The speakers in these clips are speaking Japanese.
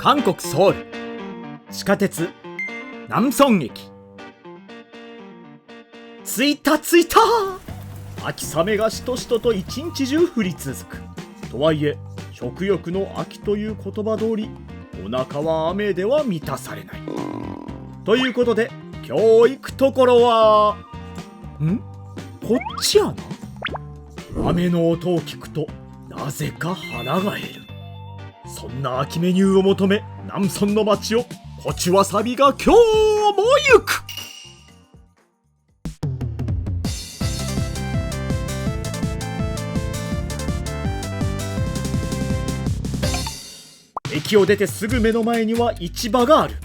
韓国ソウル地下鉄南宋駅。着いた秋雨がしとしとと一日中降り続く。とはいえ食欲の秋という言葉通り、お腹は雨では満たされない。ということで今日行くところはこっちやな。雨の音を聞くとなぜか腹が減る。そんな秋メニューを求め南宋の街をこちわさびが今日も行く。駅を出てすぐ目の前には市場がある。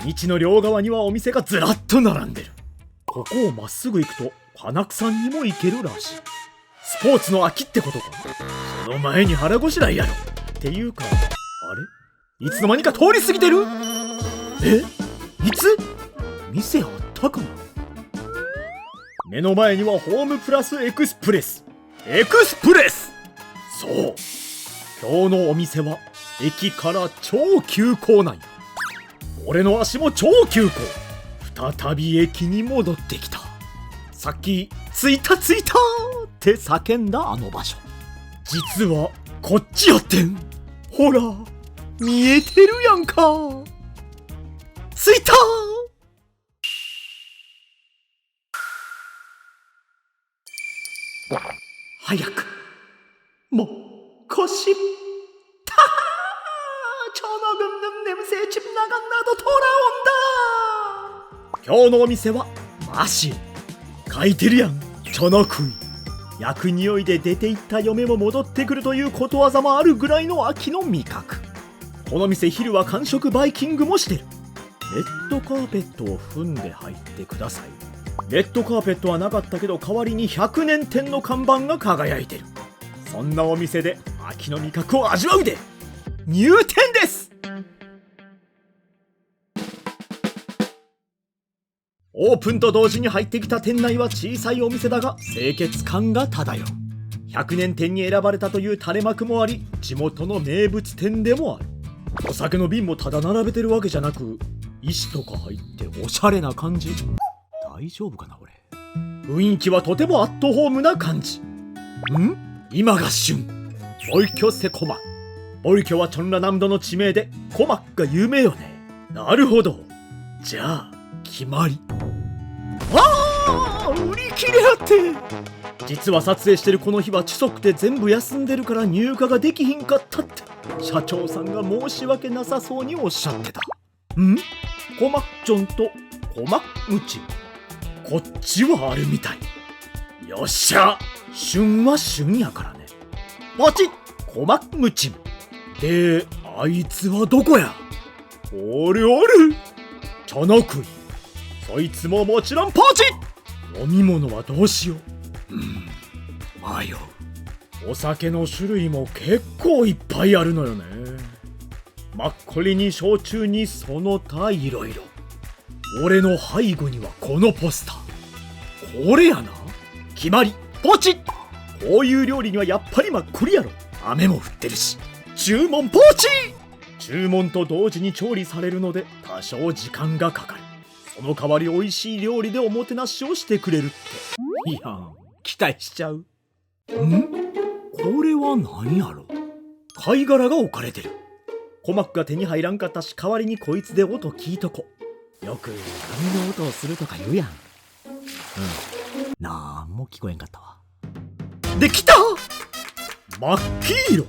道の両側にはお店がずらっと並んでる。ここをまっすぐ行くと花草にも行けるらしい。スポーツの秋ってことか。その前に腹ごしらえやろ。っていうか、あれいつの間にか通り過ぎてる。いつ店あったかな。目の前にはホームプラスエクスプレス。そう、今日のお店は駅から超急行なんや。俺の足も超急行。再び駅に戻ってきた。さっき着いたって叫んだあの場所、実はこっちやってん。ほら見えてるやんか。着いた。早くもう腰今日のお店はマシュ書いてるやん。チョノクイ。焼く匂いで出て行った嫁も戻ってくるということわざもあるぐらいの秋の味覚。この店昼は完食バイキングもしてる。レッドカーペットを踏んで入ってください。レッドカーペットはなかったけど代わりに100年店の看板が輝いてる。そんなお店で秋の味覚を味わうで入店です。オープンと同時に入ってきた店内は小さいお店だが清潔感が漂う。100年店に選ばれたという垂れ幕もあり、地元の名物店でもある。お酒の瓶もただ並べてるわけじゃなく、石とか入っておしゃれな感じ。大丈夫かな俺。雰囲気はとてもアットホームな感じ。今が旬。ボルキョセコマ。ボルキョはチョンラ南道の地名でコマが有名よね。なるほど。じゃあ決まり。売り切れやって。実は撮影してるこの日はチュソクで全部休んでるから入荷ができひんかったって社長さんが申し訳なさそうにおっしゃってた。コマッチョンとコマムチ。こっちはあるみたい。よっしゃ、旬は旬やからね。ポチッコマムチで、あいつはどこや。おるチョノクイ。そいつももちろんポチッ。飲み物はどうしよう。迷う。お酒の種類も結構いっぱいあるのよね。マッコリに焼酎にその他いろいろ。俺の背後にはこのポスター。これやな。決まりポチッ。こういう料理にはやっぱりマッコリやろ。雨も降ってるし。注文ポチッ。注文と同時に調理されるので多少時間がかかる。その代わり美味しい料理でおもてなしをしてくれるって。いや期待しちゃう。これは何やろ。貝殻が置かれてる。コマックが手に入らんかったし代わりにこいつで音聞いとこ。よく紙の音をするとか言うやん。なんも聞こえんかったわ。できた。真っ黄色。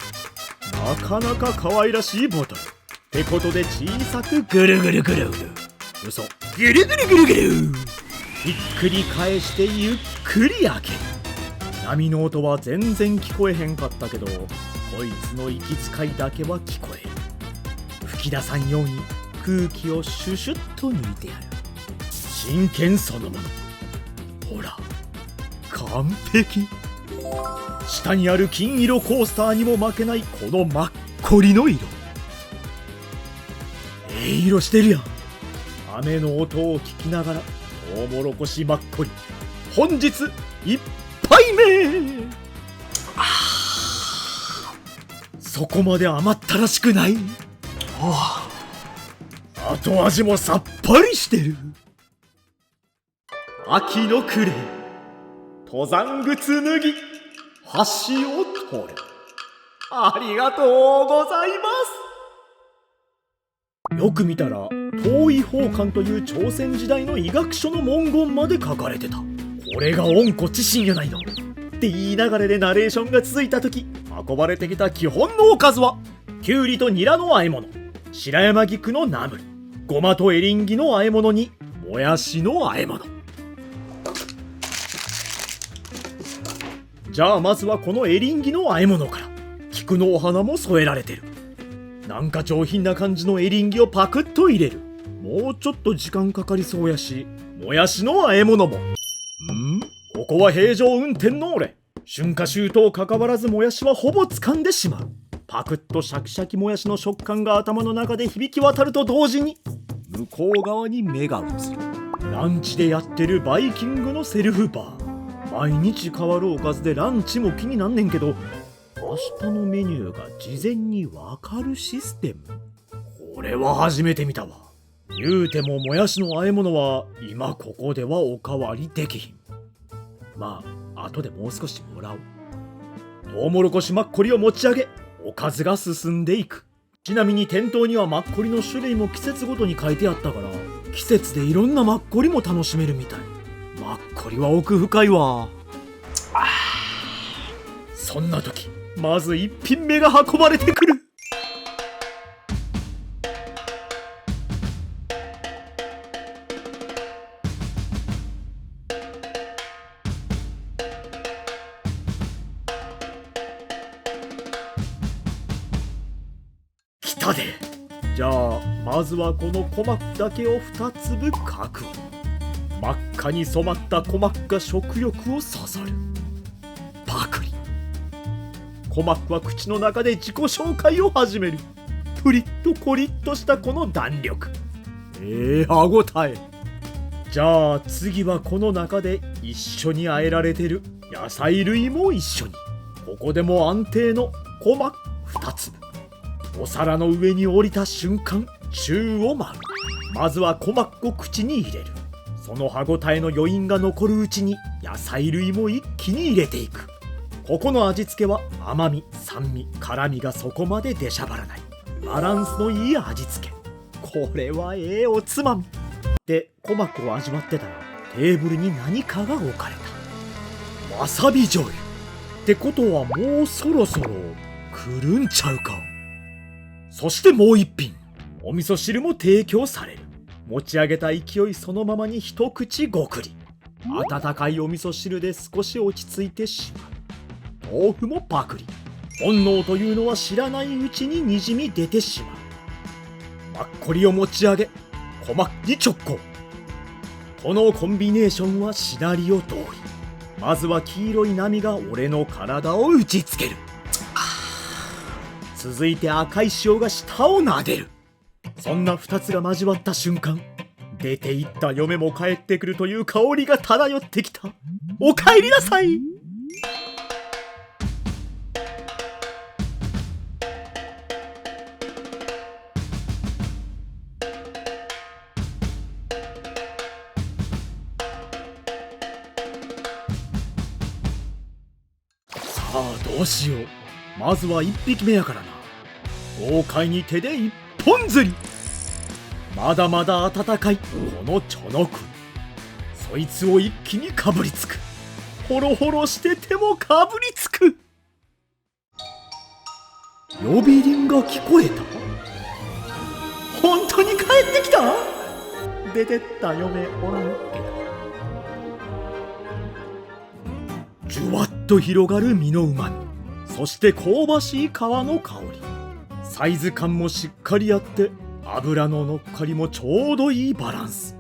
なかなか可愛らしいボトルってことで小さくぐるぐる嘘ぐるひっくり返してゆっくり開ける。波の音は全然聞こえへんかったけど、こいつの息遣いだけは聞こえる。吹き出さんように空気をシュシュッと抜いてやる。真剣そのもの。ほら完璧。下にある金色コースターにも負けないこのマッコリの色。色してるやん。雨の音を聞きながらトウモロコシマッコリ本日1杯目。そこまで甘ったらしくない。後味もさっぱりしてる。秋の暮れ、登山靴脱ぎ橋を取る。ありがとうございます。よく見たら東夷宝冠という朝鮮時代の医学書の文言まで書かれてた。これが温故知新やないのって言いながらでナレーションが続いた時、運ばれてきた基本のおかずはきゅうりとニラの和え物、白山菊のナムル、ごまとエリンギの和え物にもやしの和え物。じゃあまずはこのエリンギの和え物から。菊のお花も添えられてる。なんか上品な感じのエリンギをパクッと入れる。もうちょっと時間かかりそうやし、もやしの和え物も。ここは平常運転の俺。春夏秋冬かかわらずもやしはほぼ掴んでしまう。パクッとシャキシャキもやしの食感が頭の中で響き渡ると同時に、向こう側に目が移る。ランチでやってるバイキングのセルフバー。毎日変わるおかずでランチも気になんねんけど、明日のメニューが事前にわかるシステム。これは初めて見たわ。言うてももやしの和え物は今ここではおかわりできひん。まあ後でもう少しもらおう。トウモロコシマッコリを持ち上げ、おかずが進んでいく。ちなみに店頭にはマッコリの種類も季節ごとに書いてあったから、季節でいろんなマッコリも楽しめるみたい。マッコリは奥深いわ。そんな時、まず一品目が運ばれてくる。来たで。じゃあまずはこの鼓膜だけを2粒確保。真っ赤に染まった鼓膜が食欲をそそる。パクリ。鼓膜は口の中で自己紹介を始める。プリッとコリッとしたこの弾力。歯ごたえ。じゃあ次はこの中で一緒に和えられてる野菜類も一緒に。ここでも安定の鼓膜2粒。お皿の上に降りた瞬間、宙を舞う。まずは鼓膜を口に入れる。その歯ごたえの余韻が残るうちに野菜類も一気に入れていく。ここの味付けは甘み、酸味、辛みがそこまで出しゃばらないバランスのいい味付け。これはおつまみで、鼓膜を味わってたらテーブルに何かが置かれた。わさび醤油ってことはもうそろそろ来るんちゃうか。そしてもう一品、お味噌汁も提供される。持ち上げた勢いそのままに一口ごくり。温かいお味噌汁で少し落ち着いてしまう。豆腐もパクリ。本能というのは知らないうちににじみ出てしまう。マッコリを持ち上げ、鼓膜に直行。このコンビネーションはシナリオ通り。まずは黄色い波が俺の体を打ちつける。続いて赤い潮が舌を撫でる。そんな2つが交わった瞬間、出て行った嫁も帰ってくるという香りが漂ってきた。おかえりなさい。さあどうしよう。まずは1匹目やからな。豪快に手で一本釣り。まだまだ温かいこのチョノク。そいつを一気にかぶりつく。ホロホロしててもかぶりつく。呼び鈴が聞こえた。本当に帰ってきた。出てった嫁おらんけど。じゅわっと広がる身のうまみ、そして香ばしい皮の香り。サイズ感もしっかりあって、脂の乗っかりもちょうどいいバランス。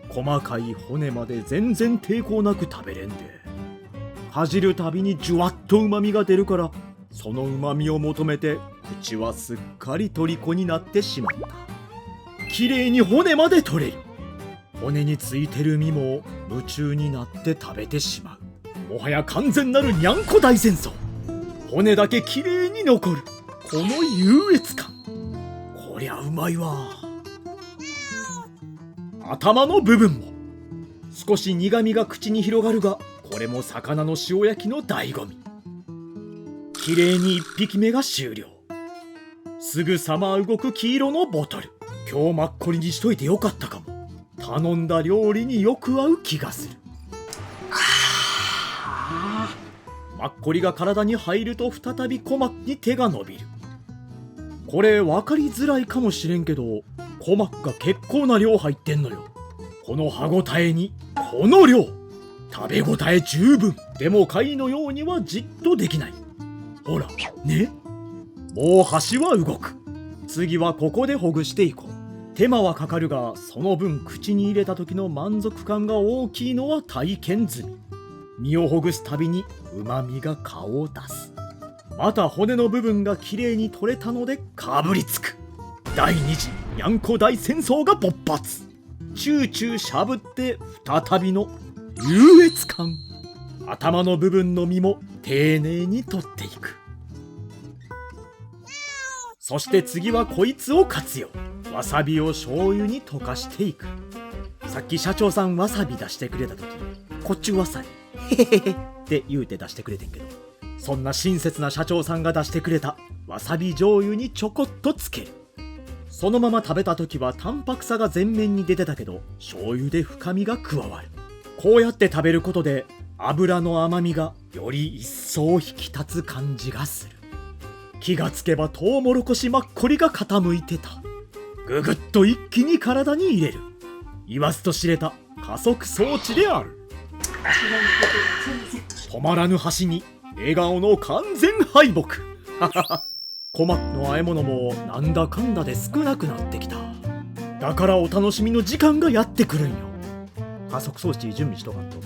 細かい骨まで全然抵抗なく食べれんで、かじるたびにじゅわっとうまみが出るから、そのうまみを求めて口はすっかり虜になってしまった。きれいに骨まで取れる。骨についてる身も夢中になって食べてしまう。もはや完全なるにゃんこ大戦争。骨だけきれいに残るこの優越感。こりゃうまいわ。頭の部分も少し苦みが口に広がるが、これも魚の塩焼きの醍醐味。きれいに1匹目が終了。すぐさま動く黄色のボトル。今日マッコリにしといてよかったかも。頼んだ料理によく合う気がする。マッコリが体に入ると再び鼓膜に手が伸びる。これ分かりづらいかもしれんけど、鼓膜が結構な量入ってんのよ。この歯ごたえにこの量、食べ応え十分。でも貝のようにはじっとできない。ほらね、もう箸は動く。次はここでほぐしていこう。手間はかかるが、その分口に入れた時の満足感が大きいのは体験済み。身をほぐすたびに旨味が顔を出す。また骨の部分がきれいに取れたのでかぶりつく。第二次にゃんこ大戦争が勃発。チューチューしゃぶって再びの優越感。頭の部分の身も丁寧に取っていく。そして次はこいつを活用。わさびを醤油に溶かしていく。さっき社長さんわさび出してくれた時、こっちわさびへへへって言うて出してくれてんけど、そんな親切な社長さんが出してくれたわさび醤油にちょこっとつける。そのまま食べた時は淡白さが前面に出てたけど、醤油で深みが加わる。こうやって食べることで油の甘みがより一層引き立つ感じがする。気がつけばトウモロコシマッコリが傾いてた。ぐぐっと一気に体に入れる。言わずと知れた加速装置である。止まらぬ箸に笑顔の完全敗北。鼓膜の和え物もなんだかんだで少なくなってきた。だからお楽しみの時間がやってくるんよ。加速装置準備しとかんと。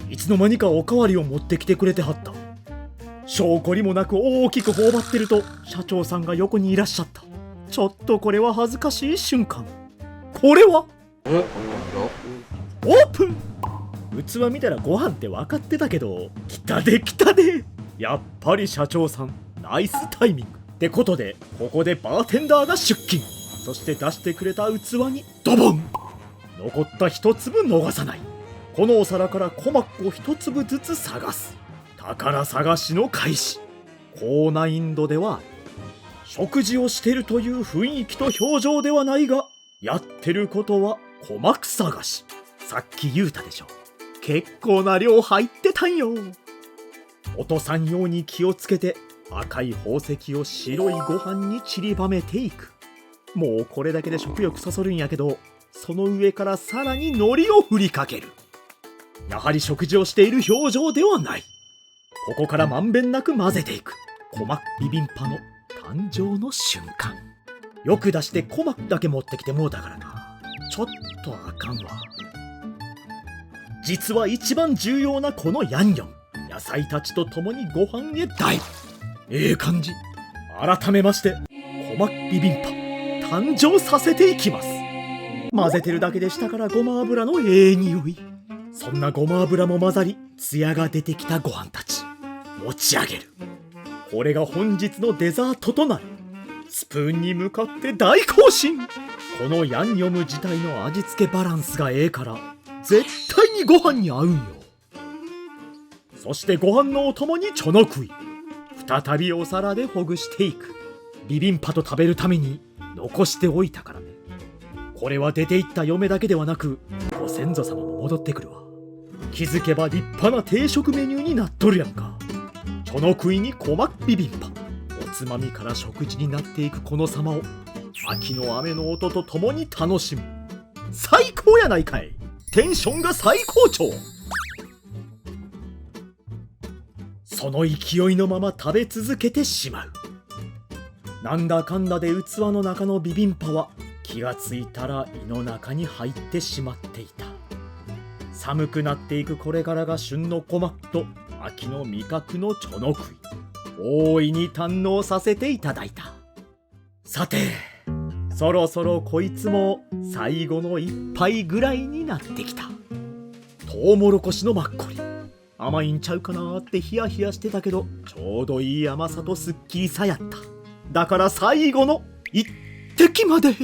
いつの間にかおかわりを持ってきてくれてはった。証拠りもなく大きく頬張ってると社長さんが横にいらっしゃった。ちょっとこれは恥ずかしい瞬間。これはオープン。器見たらご飯って分かってたけど、来たで来たで。やっぱり社長さんナイスタイミングってことで、ここでバーテンダーが出勤。そして出してくれた器にドボン。残った一粒逃さない。このお皿から鼓膜を一粒ずつ探す。宝探しの開始。高難易度ではある。食事をしてるという雰囲気と表情ではないが、やってることは鼓膜探し。さっき言うたでしょ。結構な量入ってたんよ。落とさんように気をつけて、赤い宝石を白いご飯に散りばめていく。もうこれだけで食欲そそるんやけど、その上からさらに海苔を振りかける。やはり食事をしている表情ではない。ここからまんべんなく混ぜていく。鼓膜ビビンパの誕生の瞬間。よく出して鼓膜だけ持ってきてもうたからな。ちょっとあかんわ。実は一番重要なこのヤンニョン、野菜たちと共にご飯へダイブ。ええ感じ。改めまして鼓膜ビビンパ誕生させていきます。混ぜてるだけで下からごま油のええ匂い。そんなごま油も混ざり、ツヤが出てきたご飯たち持ち上げる。これが本日のデザートとなる。スプーンに向かって大行進。このヤンニョム自体の味付けバランスがええから絶対にご飯に合うんよ。そしてご飯のお供にチョノクイ。再びお皿でほぐしていく。ビビンパと食べるために残しておいたからね。これは出ていった嫁だけではなく、ご先祖様も戻ってくるわ。気づけば立派な定食メニューになっとるやんか。チョノクイに鼓膜ビビンパ。おつまみから食事になっていくこの様を秋の雨の音とともに楽しむ。最高やないかい。テンションが最高潮。その勢いのまま食べ続けてしまう。なんだかんだで器の中のビビンパは気がついたら胃の中に入ってしまっていた。寒くなっていくこれからが旬の鼓膜と秋の味覚のチョノクイ、大いに堪能させていただいた。さてそろそろこいつも最後の一杯ぐらいになってきた。トウモロコシのマッコリ、甘いんちゃうかなってヒヤヒヤしてたけど、ちょうどいい甘さとすっきりさやった。だから最後の一滴まで。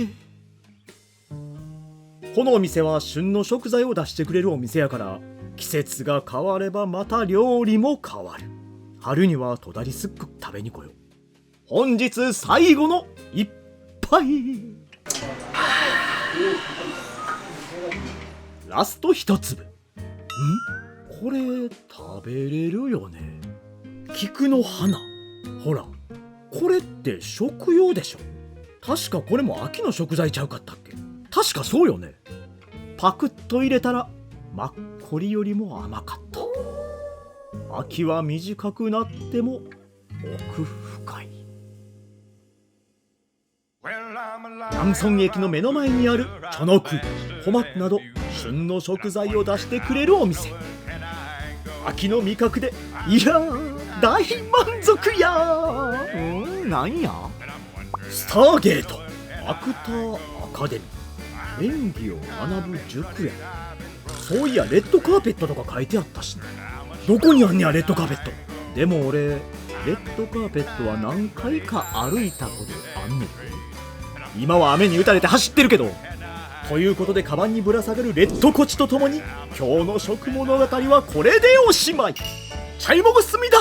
このお店は旬の食材を出してくれるお店やから、季節が変わればまた料理も変わる。春にはトダリスック食べに来よう。本日最後の一杯。ラスト一粒。これ食べれるよね。菊の花。ほら、これって食用でしょ。確かこれも秋の食材ちゃうかったっけ。確かそうよね。パクッと入れたらマッコリよりも甘かった。秋は短くなっても奥深い。ヤンソン駅の目の前にあるチョノク、コマなど旬の食材を出してくれるお店。秋の味覚でいやー大満足やー。なんやスターゲートアクターアカデミー、演技を学ぶ塾や。そういやレッドカーペットとか書いてあったしね。どこにあんねやレッドカーペット。でも俺レッドカーペットは何回か歩いたことあんねん。今は雨に打たれて走ってるけど。ということでカバンにぶら下がるレッドコチとともに今日の食物語はこれでおしまい。チャイモグスミだ。